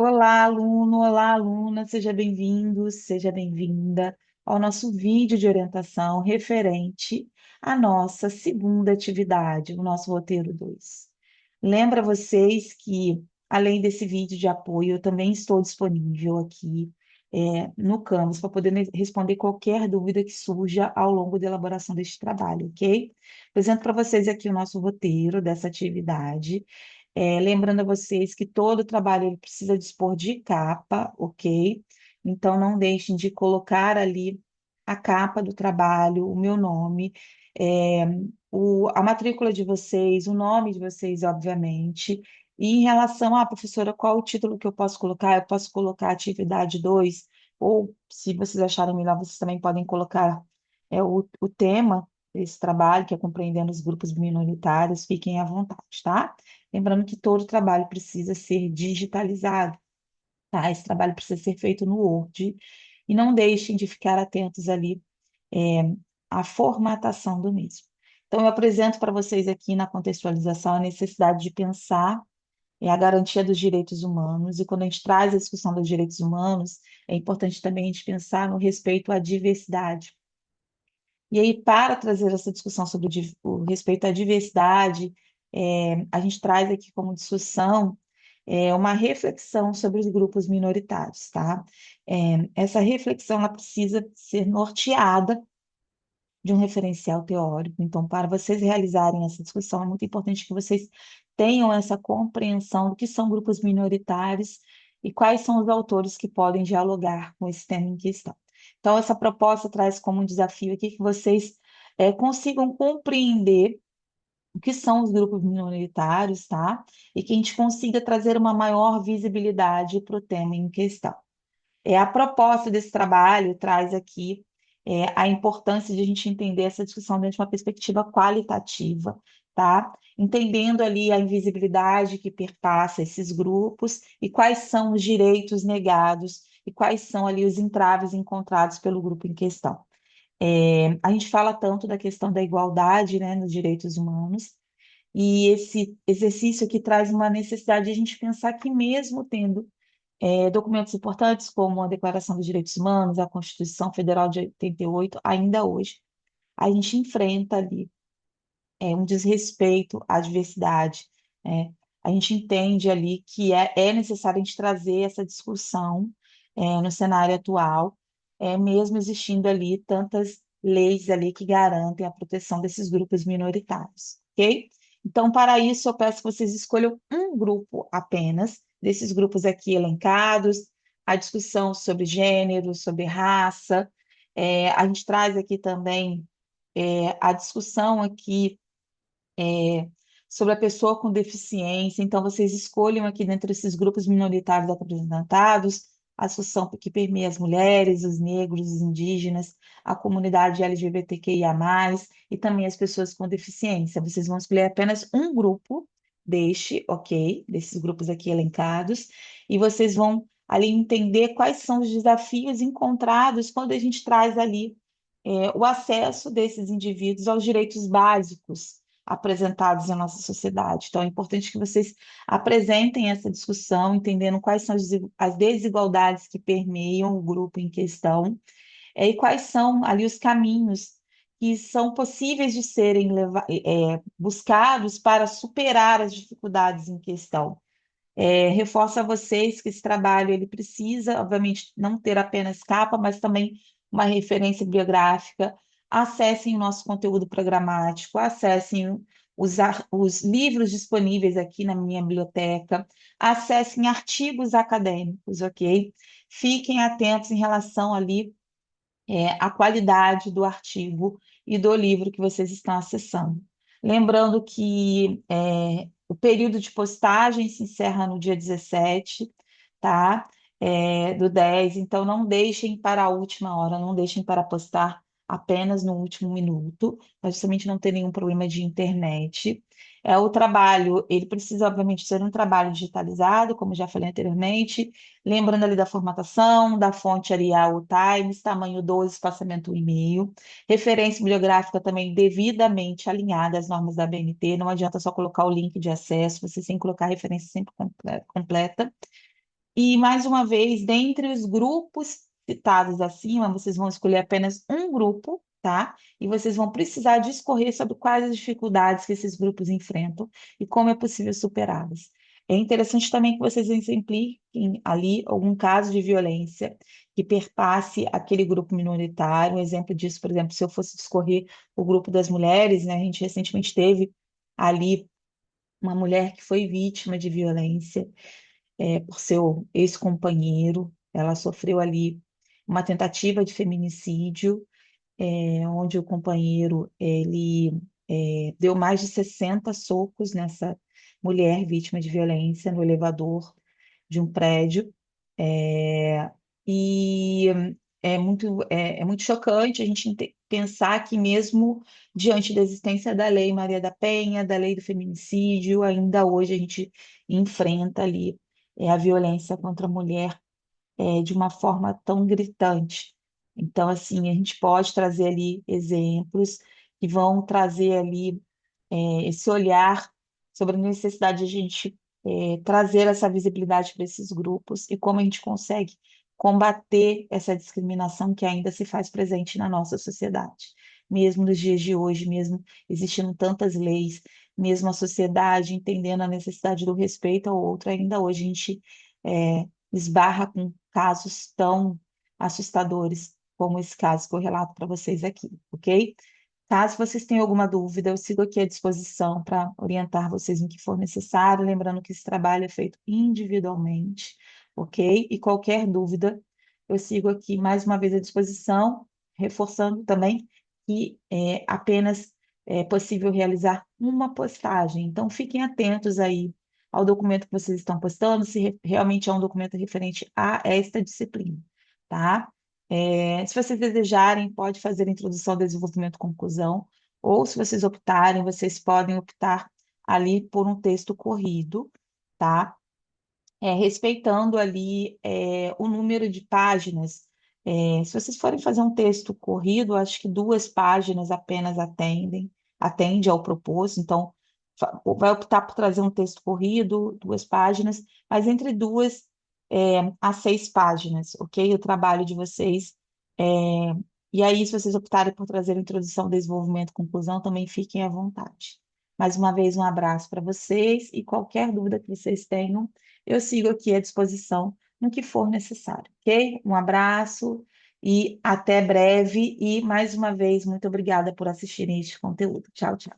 Olá, aluno, olá, aluna, seja bem-vindo, seja bem-vinda ao nosso vídeo de orientação referente à nossa segunda atividade, o nosso roteiro 2. Lembra vocês que, além desse vídeo de apoio, eu também estou disponível aqui, no Canvas para poder responder qualquer dúvida que surja ao longo da elaboração deste trabalho, ok? Apresento para vocês aqui o nosso roteiro dessa atividade. Lembrando a vocês que todo trabalho ele precisa dispor de capa, ok? Então, não deixem de colocar ali a capa do trabalho, o meu nome, é, a matrícula de vocês, o nome de vocês, obviamente. E em relação à professora, qual o título que eu posso colocar? Eu posso colocar atividade 2 ou se vocês acharem melhor, vocês também podem colocar o tema desse trabalho, que é compreendendo os grupos minoritários, fiquem à vontade, tá? Lembrando que todo trabalho precisa ser digitalizado, tá? Esse trabalho precisa ser feito no Word. E não deixem de ficar atentos ali, é, à formatação do mesmo. Então, eu apresento para vocês aqui na contextualização a necessidade de pensar a garantia dos direitos humanos. E quando a gente traz a discussão dos direitos humanos, é importante também a gente pensar no respeito à diversidade. E aí, para trazer essa discussão sobre o respeito à diversidade, a gente traz aqui como discussão uma reflexão sobre os grupos minoritários, tá? Essa reflexão ela precisa ser norteada de um referencial teórico. Então, para vocês realizarem essa discussão, é muito importante que vocês tenham essa compreensão do que são grupos minoritários e quais são os autores que podem dialogar com esse tema em questão. Então, essa proposta traz como um desafio aqui que vocês consigam compreender o que são os grupos minoritários, tá? E que a gente consiga trazer uma maior visibilidade para o tema em questão. A proposta desse trabalho traz aqui a importância de a gente entender essa discussão dentro de uma perspectiva qualitativa, tá? Entendendo ali a invisibilidade que perpassa esses grupos e quais são os direitos negados e quais são ali os entraves encontrados pelo grupo em questão. A gente fala tanto da questão da igualdade, né, nos direitos humanos, e esse exercício aqui traz uma necessidade de a gente pensar que mesmo tendo documentos importantes como a Declaração dos Direitos Humanos, a Constituição Federal de 88, ainda hoje, a gente enfrenta ali um desrespeito à diversidade. né? A gente entende ali que é necessário a gente trazer essa discussão no cenário atual, mesmo existindo ali tantas leis ali que garantem a proteção desses grupos minoritários, ok? Então, para isso, eu peço que vocês escolham um grupo apenas, desses grupos aqui elencados, a discussão sobre gênero, sobre raça, a gente traz aqui também a discussão aqui é, sobre a pessoa com deficiência. Então, vocês escolham aqui dentro desses grupos minoritários apresentados a discussão que permeia as mulheres, os negros, os indígenas, a comunidade LGBTQIA+, e também as pessoas com deficiência. Vocês vão escolher apenas um grupo ok? Desses grupos aqui elencados, e vocês vão ali entender quais são os desafios encontrados quando a gente traz ali o acesso desses indivíduos aos direitos básicos apresentados em nossa sociedade. Então, é importante que vocês apresentem essa discussão, entendendo quais são as desigualdades que permeiam o grupo em questão, e quais são ali os caminhos que são possíveis de serem buscados para superar as dificuldades em questão. Reforço a vocês que esse trabalho ele precisa, obviamente, não ter apenas capa, mas também uma referência bibliográfica. Acessem o nosso conteúdo programático, acessem os livros disponíveis aqui na minha biblioteca, acessem artigos acadêmicos, ok? Fiquem atentos em relação ali à qualidade do artigo e do livro que vocês estão acessando. Lembrando que o período de postagem se encerra no dia 17, tá? Do 10, então não deixem para a última hora, não deixem para postar apenas no último minuto, para justamente não ter nenhum problema de internet. O trabalho, ele precisa, obviamente, ser um trabalho digitalizado, como já falei anteriormente, lembrando ali da formatação, da fonte Arial Times, tamanho 12, espaçamento 1,5. Referência bibliográfica também devidamente alinhada às normas da BNT. Não adianta só colocar o link de acesso, você tem que colocar a referência sempre completa. E, mais uma vez, dentre os grupos citados acima, vocês vão escolher apenas um grupo, tá? E vocês vão precisar discorrer sobre quais as dificuldades que esses grupos enfrentam e como é possível superá-las. É interessante também que vocês exemplifiquem ali algum caso de violência que perpasse aquele grupo minoritário. Um exemplo disso, por exemplo, se eu fosse discorrer o grupo das mulheres, né? A gente recentemente teve ali uma mulher que foi vítima de violência por seu ex-companheiro. Ela sofreu ali uma tentativa de feminicídio, onde o companheiro ele deu mais de 60 socos nessa mulher vítima de violência no elevador de um prédio. É, e é muito chocante a gente pensar que mesmo diante da existência da Lei Maria da Penha, da lei do feminicídio, ainda hoje a gente enfrenta ali a violência contra a mulher de uma forma tão gritante. Então, assim, a gente pode trazer ali exemplos que vão trazer ali esse olhar sobre a necessidade de a gente trazer essa visibilidade para esses grupos e como a gente consegue combater essa discriminação que ainda se faz presente na nossa sociedade. Mesmo nos dias de hoje, mesmo existindo tantas leis, mesmo a sociedade entendendo a necessidade do respeito ao outro, ainda hoje a gente esbarra com casos tão assustadores como esse caso que eu relato para vocês aqui, ok? Caso vocês tenham alguma dúvida, eu sigo aqui à disposição para orientar vocês no que for necessário, lembrando que esse trabalho é feito individualmente, ok? E qualquer dúvida, eu sigo aqui mais uma vez à disposição, reforçando também que apenas é possível realizar uma postagem. Então, fiquem atentos aí ao documento que vocês estão postando, se realmente é um documento referente a esta disciplina, tá? Se vocês desejarem, pode fazer a introdução, desenvolvimento, conclusão, ou se vocês optarem, vocês podem optar ali por um texto corrido, tá? Respeitando ali o número de páginas. Se vocês forem fazer um texto corrido, acho que 2 páginas apenas atende ao proposto, então vai optar por trazer um texto corrido, 2 páginas, mas entre 2 a 6 páginas, ok? O trabalho de vocês. É, e aí, se vocês optarem por trazer introdução, desenvolvimento, conclusão, também fiquem à vontade. Mais uma vez, um abraço para vocês e qualquer dúvida que vocês tenham, eu sigo aqui à disposição no que for necessário, ok? Um abraço e até breve. E mais uma vez, muito obrigada por assistirem este conteúdo. Tchau, tchau.